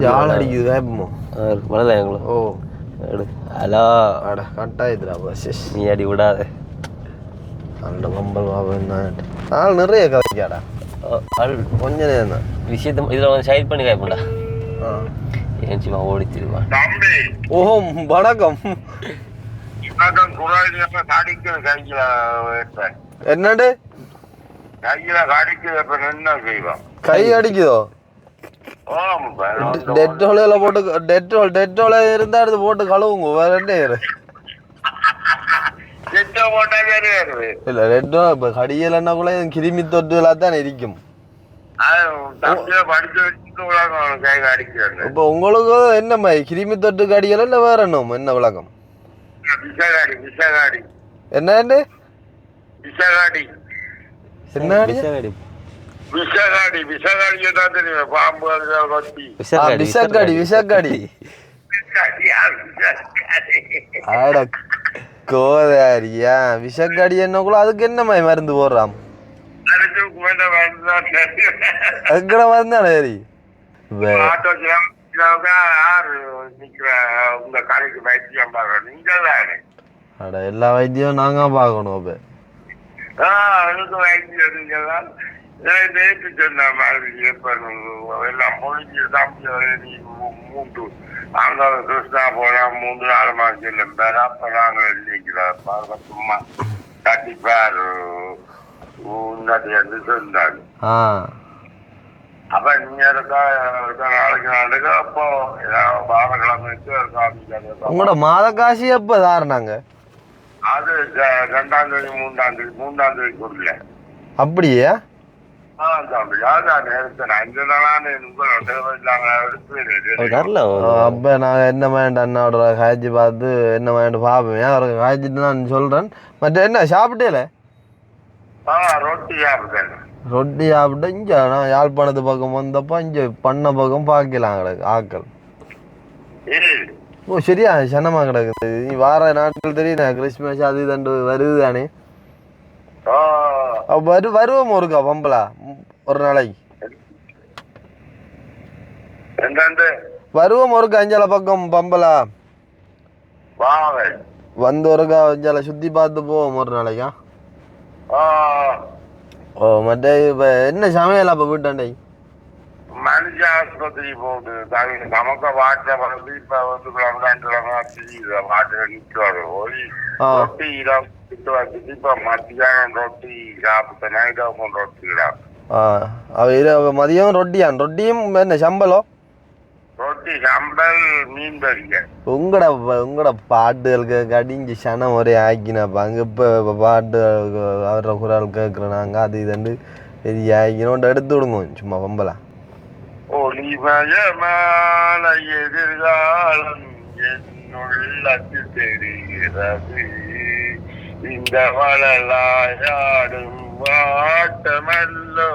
யாழ் அடிக்குது வேப்பமோ மழை. ஓ ஹலோ அட கட்டாயிதுடாப்பா. நீ அடி விடாத அந்த கம்பல் ஆள் நிறைய கதைக்காடா. கொஞ்ச நேரம் தான் விஷயத்த இதில் வந்து சைட் பண்ணி காய்ப்பண்டா. ஏன்ச்சிமா ஓடிச்சிருவான். ஓஹோ வணக்கம். என்னண்டு கை அடிக்குதோ? டெட்டோல போட்டு டெட்டோல இருந்தா எடுத்து போட்டு கழுவுங்க. வேற என்ன இல்ல ரெட்டோ இப்ப கடியலன்னா கூட கிருமி தொட்டுலாம் தான் இருக்கும். இப்ப உங்களுக்கு என்ன மாதிரி கிருமி தொட்டு கடியல இல்ல வேற என்ன விளக்கம்? என்ன கோதாரியா விஷக்காடி என்னக்குள்ள அதுக்கு என்ன மாதிரி மருந்து போடுறான்? மருந்தானே அட எல்லா வைத்தியம் நாங்க பாக்கணும். நேற்று சொன்ன மாதிரி எல்லாம் முடிஞ்சு மூன்று அங்க கிருஷ்ணா போனா 3-4 மாசம் இல்லை அப்ப நாங்க நினைக்கிறோம் சும்மா கண்டிப்பார் என்று சொன்னாங்க. அப்ப நீங்க இருக்கா நாளைக்கு நாளுக்கு அப்போ வாரக்கிழமை உங்களோட மாத காசி எப்ப தாருனாங்க? அது 2ஆம் தேதி 3ஆம் தேதி சொல்லல. அப்படியே அப்ப நான் என்ன வேண்டாம் அண்ணாவோட காய்ச்சி பார்த்து என்ன வேண்டாம் பாப்பேன். அவருக்கு காய்ச்சிட்டு நான் சொல்றேன். மற்ற என்ன சாப்பிட்டேல? ரொட்டி சாப்பிட்டு இங்க நான் யாழ்ப்பாணத்து பக்கம் வந்தப்போ இங்க பண்ண பக்கம் பார்க்கலாம் கிடக்கு ஆக்கள். ஓ சரியா சனமா கிடக்குது. நீ வார நாட்கள் தெரியும் கிறிஸ்மஸ் அது தண்டு வருது தானே. வருவோம் ஒருக்கா பம்பலா ஒரு நாளைக்கு வருவோம் ஒருக்கா அஞ்சால பக்கம் பம்பலா வந்து ஒருக்கா அஞ்சால சுத்தி பார்த்து போவோம் ஒரு நாளைக்கா. ஓ மற்ற இப்ப என்ன சமையல் அப்ப வீட்டாண்டை? மனுஷ ஆஸ்பத்திரி போகுது நமக்கு வாட்டை வந்து இப்ப வந்து வாட்டை நிற்கிறாரு ரொட்டி வச்சுட்டு இப்ப மத்தியானம் ரொட்டி சாப்பிட்ட நைட்டாவும் ரொட்டி மதியம் ரொட்டியும் என்ன சம்பளம்? ரொட்டி சம்பல் மீன் பறிக்க. உங்களோட பாட்டுகளுக்கு கடிஞ்சு சனம் ஒரே ஆக்கினாப்பா. அங்க இப்ப பாட்டு அவர குரல் கேட்கிறோம் நாங்க அது இதுண்டு பெரிய ஆக்கினோண்டு எடுத்து விடுங்க சும்மா பம்பலா. ஒளிமயமான எதிர்காலம் என்னுள்ளத்து தெரிகிறது இந்த வளலாயாடும் வாட்டமல்லோ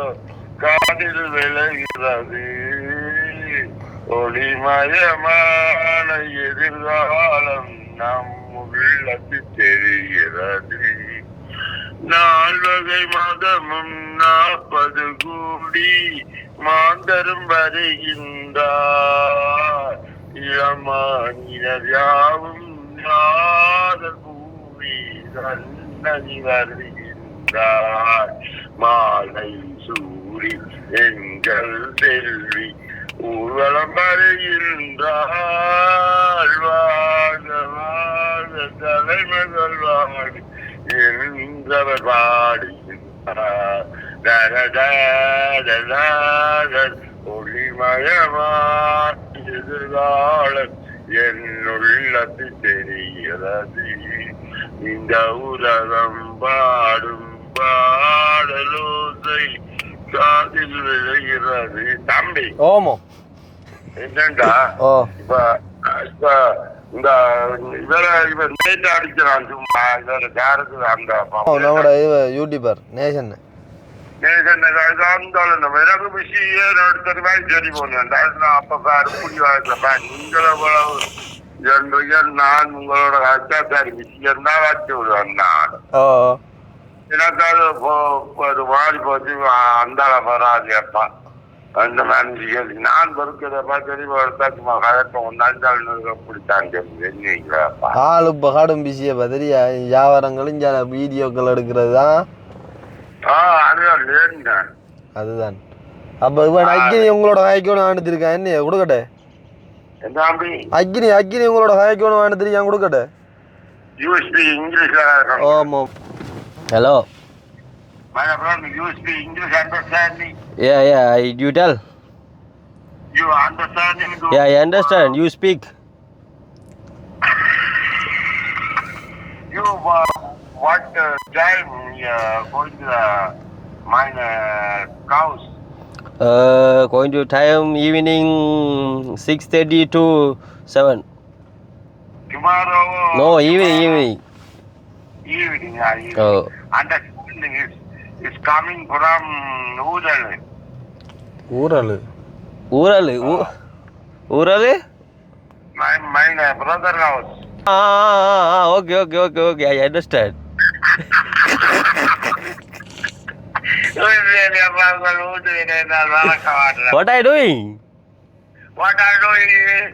காதில் விளைகிறது. ஒளிமயமான எதிர்காலம் நம் உள்ளத்து தெரிகிறது. 4 மதமும் 40 கோடி மாந்தரும் வருகின்றார். இளமானினர் யாவும் யாதர் பூமி தன்னி வருகின்றார். மாலை சூரி எங்கள் செல்வி ஊர்வலம் வருகின்றார். வாழ வாழ தலைமகள் வாடி என்றவர் பாடுகின்றார். ஒளிமயமான எதிர்காலம் என்னுள்ளது தெரிகிறது இந்த உலகம் பாடும் பாடலோசை காதில் விழுகிறது. தம்பி ஓமோ என்னண்டா ஓ இப்ப இப்ப இந்த இவர் நேற்று அடிக்கிறான் சும்மா இவர் யாருக்கு அந்த நம்மளோட யூடியூபர் நேஷன் எனக்கு விஷய எடுத்தது மாதிரி சரி போனேன். அப்ப புடி நீங்கள நான் உங்களோட அச்சாச்சாரி விஷயம் தான் வச்சு விடுவேன். நான் எனக்கு அது ஒரு மாறி போச்சு. அந்தால வராது அப்பா அந்த மாதிரி நான் பொறுக்கிறப்பா தெளிவா சும்மா கலக்கம் ஒன்னாண்டாள் பிடிச்சாங்க என்னப்பா ஆள் இப்போ காடும் பிஸியப்பா தெரியா வியாபாரங்களும் வீடியோக்கள் எடுக்கிறது தான். அதுதான் அப்ப இவன் அக்கினி உங்களோட காய்க்கணும் அனுப்பிச்சிருக்கேன். என்ன கொடுக்கட்டே அக்கினி அக்கினி உங்களோட காய்க்கணும் அனுப்பிச்சிருக்கேன் கொடுக்கட்டே. ஆமாம். Hello. My friend, you speak English understanding? Yeah, you tell. You understanding? Yeah, I understand. You speak. You what time going to mine cows? Going to time evening 6:30 to 7. Tomorrow? No, evening. Evening. Oh. Understanding is coming from Ural. My brother house. Okay. I understand. What are you doing? What I do is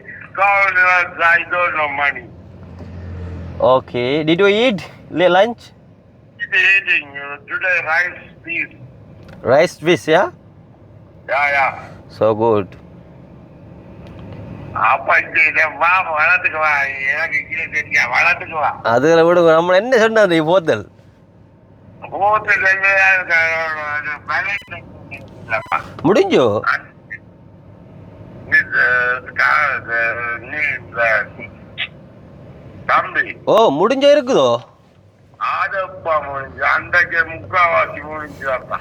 I don't know money. Okay. Did you eat lunch? Eating today rice fish. Rice fish, yeah? Yeah. So good. அப்பா இந்த வா வளத்துக்கு வா எனக்கு கீழே தெரியா வளத்துக்கு வா. அதுல விடுங்க நம்ம என்ன சொன்னது போத்தல் முடிஞ்சோ தம்பி. ஓ முடிஞ்ச இருக்குதோ அதப்பா முடிஞ்சு அன்றைக்கு முக்காவாசி முடிஞ்சுப்பா.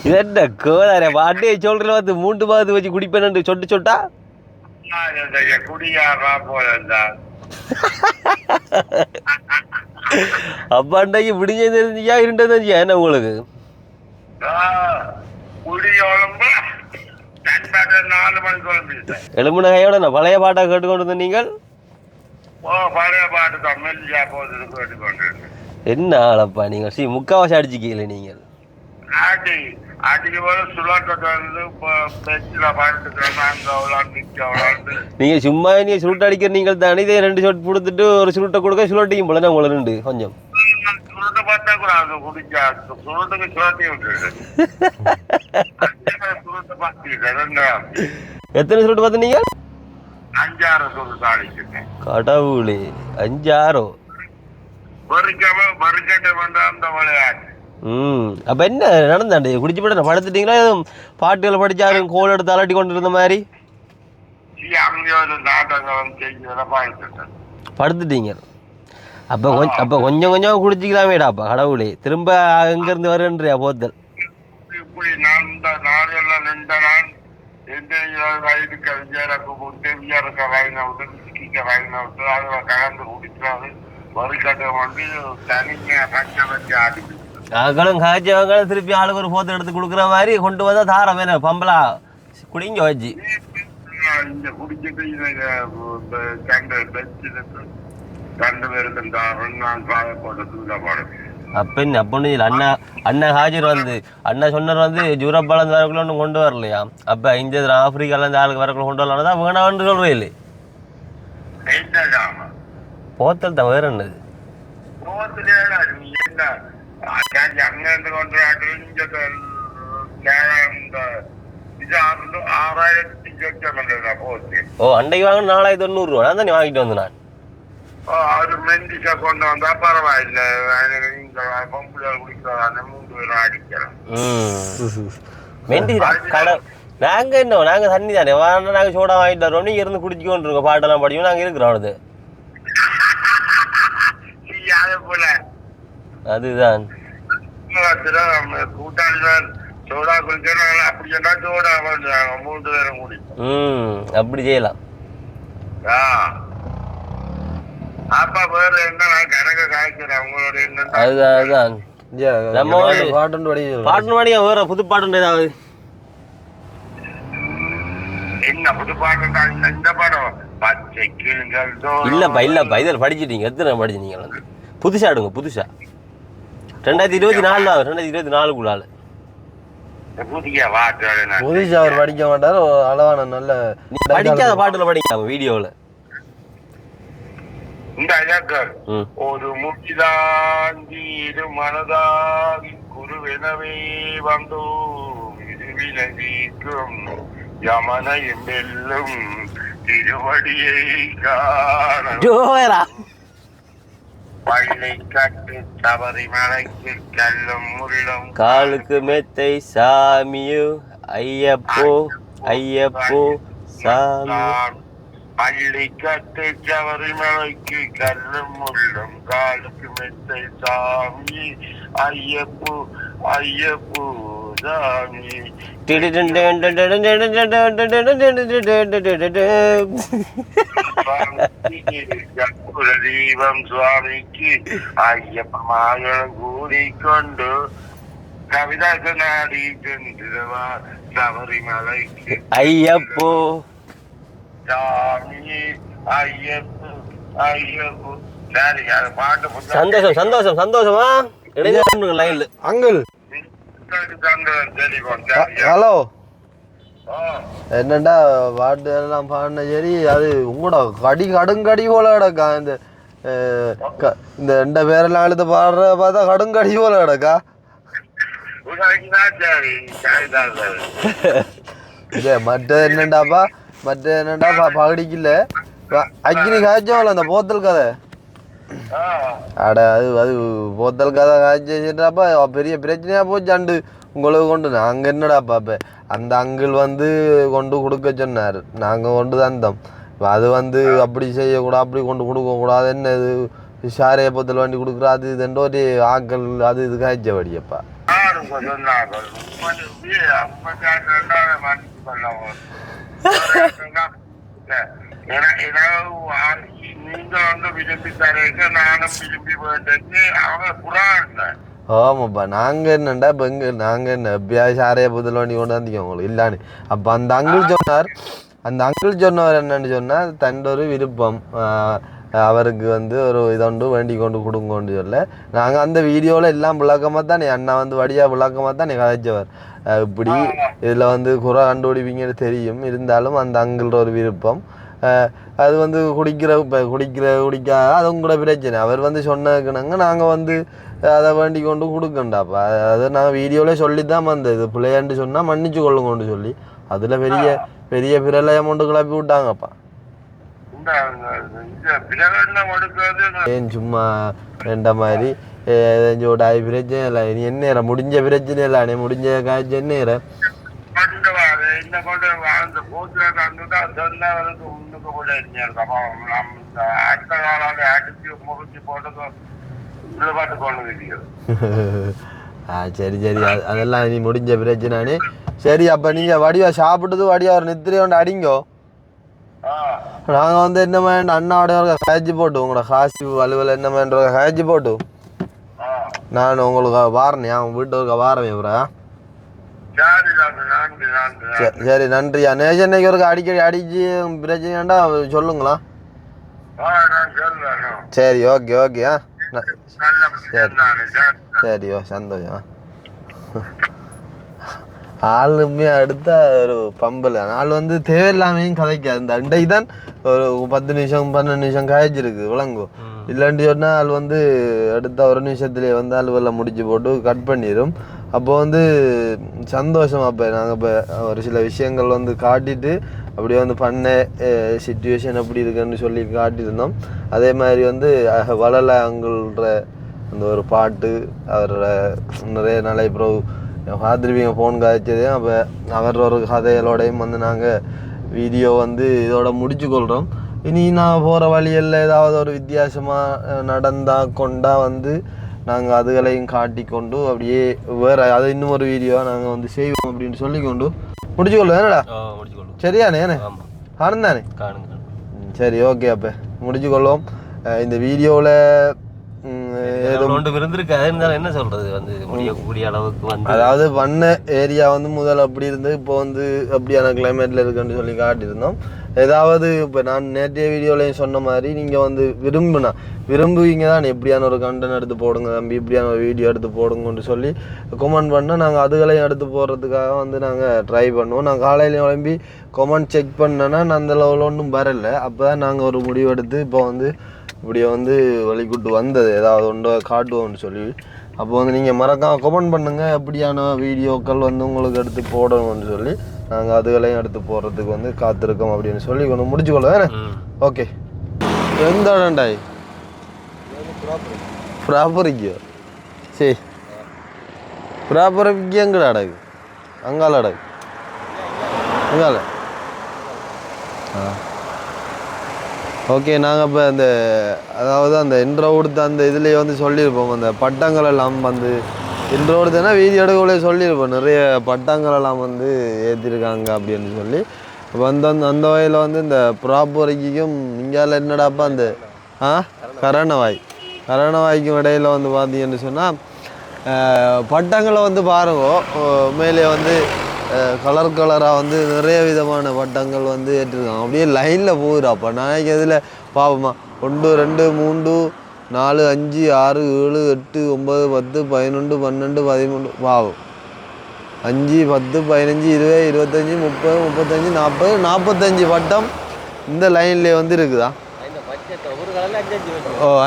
இது என்ன கோதாரே பாட்டியை சொல்ற வந்து மூன்று பாத்து வச்சு குடிப்பேன்னு சொட்டா குடியாரா போலா. அப்ப அன்றைக்கு விடிஞ்சது தெரிஞ்சியா இருண்டது தெரிஞ்சியா என்ன உங்களுக்கு குடியோளம்பு 4 மணி குழம்பு எலும்புன கையோட நான் பழைய பாட்டா கேட்டுக்கொண்டு நீங்கள் பழைய பாட்டு தான் மெல்லியா போது கேட்டுக்கொண்டு. என்ன ஆளப்பா நீங்க முக்காவாசி அடிச்சுக்கல நீங்கள் அடிக்க போது சுலாட்டத்தை வந்து பெஞ்சில் படுத்துக்கிறேன். நீங்க சும்மா நீங்க சுருட்டு அடிக்கிற நீங்கள் தானே இதே 2 ஷாட் கொடுத்துட்டு ஒரு சுருட்டை கொடுக்க சுருட்டியும் போல உங்களை 2 கொஞ்சம் சுருட்டை பார்த்தா கூட அது குடிச்சா சுருட்டுக்கு சுருட்டி விட்டுரு. சுருட்டை பார்த்துக்கிட்டேன். எத்தனை சுருட்டு பார்த்து நீங்கள் 5-6 சுருட்டு அடிச்சிட்டேன். கடவுளே 5-6 வறுக்கட்டை பண்ண அந்த விளையாட்டு. அப்ப என்ன நடந்தாண்டு குடிச்சு போட்டு படுத்துட்டீங்களா? எதுவும் பாட்டுகளை படிச்சாரு கோல் எடுத்து அலட்டி கொண்டு இருந்த மாதிரி படுத்துட்டீங்க. அப்ப கொஞ்சம் கொஞ்சம் குடிச்சிக்கலாமேடாப்பா கடவுளே. திரும்ப எங்க இருந்து வருன்றியா போத்தல் காய்ச்சவங்களும் திருப்பி ஆளுக்கு ஒரு போத்தல் எடுத்து கொடுக்குற மாதிரி கொண்டு வந்தா தாரம் வேணா பம்பலா குடிங்க வச்சு அப்பன்னு அண்ணா அண்ணா ஹாஜர் வந்து அண்ணா சொன்னார் வந்து ஜூரப்பாலம் வரக்குள்ள கொண்டு வரலையா? அப்ப இந்த ஆப்பிரிக்கால இருந்து ஆளுக்கு வரக்குள்ள கொண்டு வரலாம் வேணான்னு சொல்றேன் இல்லை போத்தல் தான் வேற என்னது ஓ அன்றைக்கு வாங்க 4900 ரூபா தான் நீ வாங்கிட்டு வந்து நான் கொண்டு வந்தா பரவாயில்ல. குடிக்கிறேன் மெண்டி கடை நாங்கள் தண்ணி தானே நாங்கள் சோடா வாங்கிட்டு வரோம். நீங்கள் இருந்து குடிச்சிக்கொண்டு இருக்கோம், பாட்டெல்லாம் படிக்கும். நாங்கள் இருக்கிறோம். அது அதுதான் அப்படி செய்யலாம். அதுதான் நம்ம பாட்டு பாடியா வேற புது பாட்டு ஏதாவது இல்லப்பா இதில் படிச்சுட்டீங்க. எத்தனை படிச்சுட்டீங்க? புதுசா எடுங்க. புதுசா 2024 2024 புதுசா அவர் படிக்க மாட்டாரு. அளவான நல்ல படிக்காத பாட்டுல படிக்காம வீடியோல ஒரு முடிதாந்தி இரு மனதாகி குருவெனவே வந்தோ விலகிக்கும் யமனையும் வெல்லும் திருவடியை காண பள்ளி கட்டு சபரிமலைக்கு கல்லும் முள்ளும் காலுக்கு மெத்தை சாமியோ ஐயப்போ ஐயப்போ சாமி. பள்ளி கட்டு சபரிமலைக்கு கல்லும் முள்ளும் காலுக்கு மெத்தை சாமி ஐயப்போ ஐயப்போ சாமி. தீபம் சுவாமிக்கு ஐயப்பமாக கூடிக்கொண்டு கவிதாக்கு நாடி சென்றவா சபரிமலைக்கு ஐயப்போ சாமி ஐயப்போ ஐயப்போ. சரி, அது பாட்டு சந்தோஷம் சந்தோஷம் சந்தோஷமா லைன்ல அங்கிள். ஹலோ, என்னண்டா பாட்டு எல்லாம் பாடின சரி, அது உங்களோட கடுங்கடி போல கிடக்கா. இந்த ரெண்ட பேரெல்லாம் எழுத பாடுற பார்த்தா கடுங்கடி போல கிடக்கா. மற்ற என்னண்டாப்பா பகடிக்கல அக்னி காய்ச்சோம்ல அந்த போத்தல் கதை. அட அது போத்தல் கதை காய்ச்சிட்டாப்பா பெரிய பிரச்சனையா போச்சாண்டு உங்களுக்கு கொண்டு. நாங்கள் என்னடா பாப்ப அந்த அங்கிள் வந்து கொண்டு கொடுக்க சொன்னார். நாங்கள் கொண்டு தந்தோம். அது வந்து அப்படி செய்யக்கூடாது, அப்படி கொண்டு கொடுக்கக்கூடாது, என்ன இது சாரைய போத்தல் வண்டி கொடுக்குறா அது இதுன்ற ஒரு ஆக்கள் அது இது காய்ச்சபடியப்பா. ஆமாப்பா, நாங்கள் என்னண்டா இப்போ நாங்கள் என்ன எப்பயாவது சாரைய புதல் வண்டி கொண்டு வந்திக்கோ உங்களுக்கு இல்லான்னு. அப்போ அந்த அங்கிள் சொன்னவர் என்னன்னு சொன்னால் தண்ட ஒரு விருப்பம் அவருக்கு வந்து ஒரு இதொண்டு வேண்டி கொண்டு கொடுங்கன்னு சொல்ல. நாங்கள் அந்த வீடியோவில் எல்லாம் விளக்கமாக தானே அண்ணா வந்து வடியாக விளக்கமாக தானே கதைச்சவர். இப்படி இதில் வந்து குறை கண்டுபிடிப்பீங்கன்னு தெரியும், இருந்தாலும் அந்த அங்கிள்ற ஒரு விருப்பம். அது வந்து குடிக்காத அதுவும் கூட பிரச்சனை. அவர் வந்து சொன்னதுக்குனாங்க நாங்கள் வந்து அதை வேண்டி கொண்டு கொடுக்கண்டாப்பா. அதை நாங்கள் வீடியோவில் சொல்லி தான் வந்தது. பிள்ளையாண்டு சொன்னால் மன்னிச்சு கொள்ளுங்கன்னு சொல்லி அதில் பெரிய பெரிய பிரளய அமௌண்ட்டு கிளப்பி விட்டாங்கப்பா. ஏன் சும்மா ரெண்ட மாதிரி ஏதாச்சும் பிரச்சனை இல்லை. நீ என்ன முடிஞ்ச பிரச்சனை இல்லை, முடிஞ்ச காய்ச்சி என்ன சரி சரி, அதெல்லாம் நீ முடிஞ்ச பிரச்சனை. சரி, அப்போ நீங்கள் வடிவா சாப்பிட்டது வடிவா ஒரு நித்திரை ஒன்று அடிங்கோ. நாங்கள் வந்து என்ன வேண்டாம் அண்ணாவோட காய்ச்சி போட்டு உங்களோட காசு அலுவல் என்ன வேண்ட காய்ச்சி போட்டு நான் உங்களுக்கு வாரேன். அவன் வீட்டு வாரேன் இவரா. சரி, நன்றியா. நேசன்னைக்கு ஒரு அடிக்கடி அடிச்சு பிரச்சனைண்டா சொல்லுங்களா. சரி, ஓகே ஓகே. சரி சரி, சந்தோஷம். ஆளுமே அடுத்த ஒரு பம்பில் ஆள் வந்து தேவையில்லாமையும் கதைக்காது. இந்த அண்டைக்கு தான் ஒரு 10 நிமிஷம் 12 நிமிஷம் காய்ச்சிருக்கு விளங்கும். இல்லைன்னு சொன்னால் ஆள் வந்து அடுத்த ஒரு நிமிஷத்துலேயே வந்து அலுவலில் முடிச்சு போட்டு கட் பண்ணிடும். அப்போ வந்து சந்தோஷம். அப்போ நாங்கள் இப்போ ஒரு சில விஷயங்கள் வந்து காட்டிட்டு அப்படியே வந்து பண்ண சிச்சுவேஷன் எப்படி இருக்குன்னு சொல்லி காட்டியிருந்தோம். அதே மாதிரி வந்து வளலாங்கள்ன்ற அந்த ஒரு பாட்டு அவரோட நிறைய நாளை அப்புறம் பார்த்துருப்பீங்க ஃபோன் காய்ச்சதே. அப்போ அவர் ஒரு கதைகளோடையும் வந்து நாங்கள் வீடியோ வந்து இதோட முடிச்சு கொள்கிறோம். இனி நான் போகிற வழியில் ஏதாவது ஒரு வித்தியாசமாக நடந்தால் கொண்டா வந்து நாங்கள் அதுகளையும் காட்டி கொண்டு அப்படியே வேறு அதை இன்னும் ஒரு வீடியோவாக நாங்கள் வந்து செய்வோம் அப்படின்னு சொல்லிக்கொண்டு முடிச்சுக்கொள்ளும். என்னடா சரியானே என்ன காணும் தானே? சரி, ஓகே. அப்போ முடிச்சுக்கொள்வோம். இந்த வீடியோவில் என்ன சொல்றது வந்து முடியக்கூடிய அளவுக்கு வந்து அதாவது பண்ண ஏரியா வந்து முதல் அப்படி இருந்து இப்போ வந்து அப்படியான கிளைமேட்ல இருக்குன்னு சொல்லி காட்டியிருந்தோம். ஏதாவது இப்போ நான் நேற்றைய வீடியோலையும் சொன்ன மாதிரி நீங்கள் வந்து விரும்புவீங்க தான் எப்படியான ஒரு கண்டென்ட் எடுத்து போடுங்க தம்பி, இப்படியான ஒரு வீடியோ எடுத்து போடுங்கன்னு சொல்லி கமெண்ட் பண்ணால் நாங்கள் அதுகளையும் எடுத்து போடுறதுக்காக வந்து நாங்கள் ட்ரை பண்ணுவோம். நான் காலையிலையும் கிளம்பி கமெண்ட் செக் பண்ணேன்னா நான் அந்த லெவலில் ஒன்றும் வரலை. அப்போ தான் நாங்கள் ஒரு முடிவெடுத்து இப்போ வந்து இப்படியே வந்து வழிகூட்டு வந்தது ஏதாவது ஒன்று காட்டுவோம்னு சொல்லி. அப்போ வந்து நீங்கள் மறக்காம கமெண்ட் பண்ணுங்கள் எப்படியான வீடியோக்கள் வந்து உங்களுக்கு எடுத்து போடணும்னு சொல்லி நாங்கள் அதுகளையும் எடுத்து போடுறதுக்கு வந்து காத்திருக்கோம் அப்படின்னு சொல்லி கொண்டு முடிச்சுக்கொள்ளுவேன். ஓகே, எந்த இடம்டாய் ப்ராப்பரிக்கோ? சரி, ப்ராப்பரிக்கு எங்கடா அடகு? அங்கால அடகு அங்கால. ஓகே, நாங்கள் இப்போ அந்த அதாவது அந்த இன்ட்ரோ கொடுத்த அந்த இதுலேயே வந்து சொல்லியிருப்போம் அந்த பட்டங்கள் எல்லாம் வந்து இன்ட்ரோ கொடுத்தேன்னா வீடியோ எடுக்கக்குள்ளே சொல்லியிருப்போம் நிறைய பட்டங்கள் எல்லாம் வந்து ஏற்றிருக்காங்க அப்படின்னு சொல்லி. இப்போ வந்து அந்த வகையில் வந்து இந்த ப்ராப்பரிக்கும் இங்கால என்னடாப்பா அந்த கரணவாய்க்கும் இடையில வந்து பார்த்தீங்கன்னு சொன்னால் பட்டங்களை வந்து பாருங்க மேலே வந்து கலராக வந்து நிறைய விதமான பட்டங்கள் வந்து ஏற்றிருக்காங்க. அப்படியே லைனில் போகுதுடாப்பா. நாளைக்கு இதில் பாப்போமா 1 2 3 4 5 6 7 8 9 10 11 12 13 பாவம் 5 10 15 20 25 30 35 40 45 பட்டம் இந்த லைன்லேயே வந்து இருக்குதா?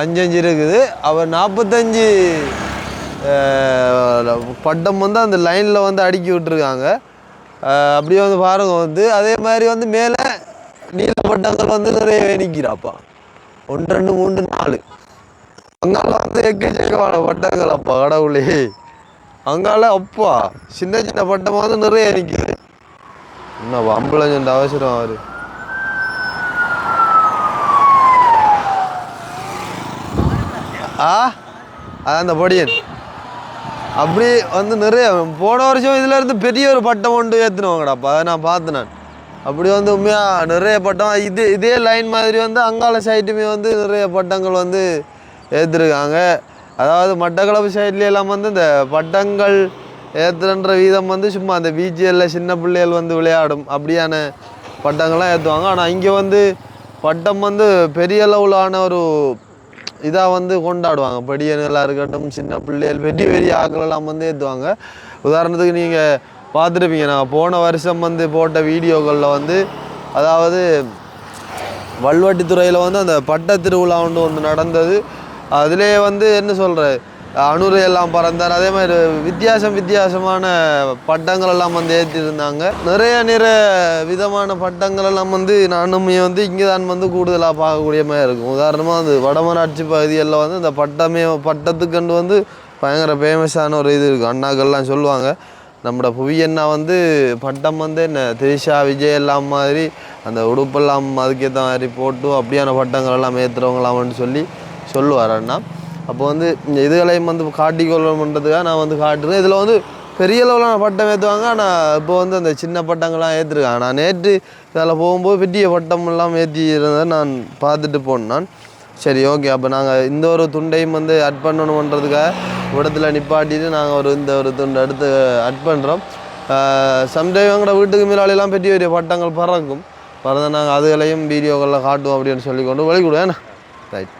5 இருக்குது. அவர் 45 பட்டம் வந்து அந்த லைனில் வந்து அடுக்கி விட்டுருக்காங்க. அப்படியே வந்து பாருங்க வந்து அதே மாதிரி வந்து மேலே நீல பட்டங்கள் வந்து நிறைய நிற்கிறாப்பா. 1 2 3 4 அங்கால வந்து எக்கச்சக்கமான பட்டங்கள் அப்பா கடவுளே. அங்கால அப்பா சின்ன சின்ன பட்டமாக வந்து நிறைய நிற்குது. இன்னும் அம்புலஞ்சு அவசரம் அவரு. அதான் அந்த பொடியன் அப்படி வந்து நிறைய போன வருஷம் இதில் இருந்து பெரிய ஒரு பட்டம் கொண்டு ஏற்றுனவங்கடாப்பா. அதை நான் பார்த்தேன். நான் அப்படி வந்து உண்மையாக நிறைய பட்டம் இதே லைன் மாதிரி வந்து அங்கால சைட்டுமே வந்து நிறைய பட்டங்கள் வந்து ஏற்றிருக்காங்க. அதாவது மட்டக்களப்பு சைட்லாம் வந்து இந்த பட்டங்கள் ஏற்றுன்ற வீதம் வந்து சும்மா அந்த பிஜிஎல்ல சின்ன பிள்ளைகள் வந்து விளையாடும் அப்படியான பட்டங்கள்லாம் ஏற்றுவாங்க. ஆனால் இங்கே வந்து பட்டம் வந்து பெரிய அளவிலான ஒரு இதாக வந்து கொண்டாடுவாங்க. படியனெல்லாம் இருக்கட்டும், சின்ன பிள்ளைகள் பெரிய ஆக்களெல்லாம் வந்து ஏற்றுவாங்க. உதாரணத்துக்கு நீங்கள் பார்த்துருப்பீங்க, நான் போன வருஷம் வந்து போட்ட வீடியோக்களில் வந்து அதாவது வல்வட்டித்துறையில் வந்து அந்த பட்ட திருவிழா ஒன்று நடந்தது. அதுலேயே வந்து என்ன சொல்கிற அணுரை எல்லாம் பறந்தார். அதே மாதிரி வித்தியாசமான பட்டங்கள் எல்லாம் வந்து ஏற்றிருந்தாங்க. நிறைய விதமான பட்டங்கள் எல்லாம் வந்து நானுமே வந்து இங்கே தான் வந்து கூடுதலாக பார்க்கக்கூடிய மாதிரி இருக்கும். உதாரணமாக வந்து வடமராட்சி பகுதிகளில் வந்து இந்த பட்டத்துக்கண்டு வந்து பயங்கர ஃபேமஸான ஒரு இது இருக்குது. அண்ணாக்கள்லாம் சொல்லுவாங்க நம்மளோட புவியண்ணா வந்து பட்டம் வந்து என்ன திரிஷா விஜய் எல்லாம் மாதிரி அந்த உடுப்பெல்லாம் அதுக்கேற்ற மாதிரி போட்டு அப்படியான பட்டங்கள் எல்லாம் ஏற்றுறவங்களாமன்னு சொல்லுவார் அண்ணா. அப்போ வந்து இந்த இதுகளையும் வந்து காட்டிக்கொள்ளணுன்றதுக்காக நான் வந்து காட்டுறேன். இதில் வந்து பெரிய அளவில் பட்டம் ஏற்றுவாங்க. ஆனால் இப்போ வந்து அந்த சின்ன பட்டங்கள்லாம் ஏற்றிருக்காங்க. நான் நேற்று இதில் போகும்போது பெரிய பட்டம் எல்லாம் ஏற்றி இருந்ததை நான் பார்த்துட்டு போனேன் நான். சரி, ஓகே. அப்போ நாங்கள் இந்த ஒரு துண்டையும் வந்து அட் பண்ணணுன்றதுக்காக இடத்துல நிப்பாட்டிட்டு நாங்கள் இந்த ஒரு துண்டை எடுத்து அட் பண்ணுறோம். சம்டைம் எங்களோட வீட்டுக்கு மேலாலெல்லாம் பெரிய பட்டங்கள் பறக்கும். பறந்தால் நாங்கள் அதுகளையும் வீடியோக்களில் காட்டுவோம் அப்படின்னு சொல்லிக்கொண்டு வழிகூடுவேன். ரைட்.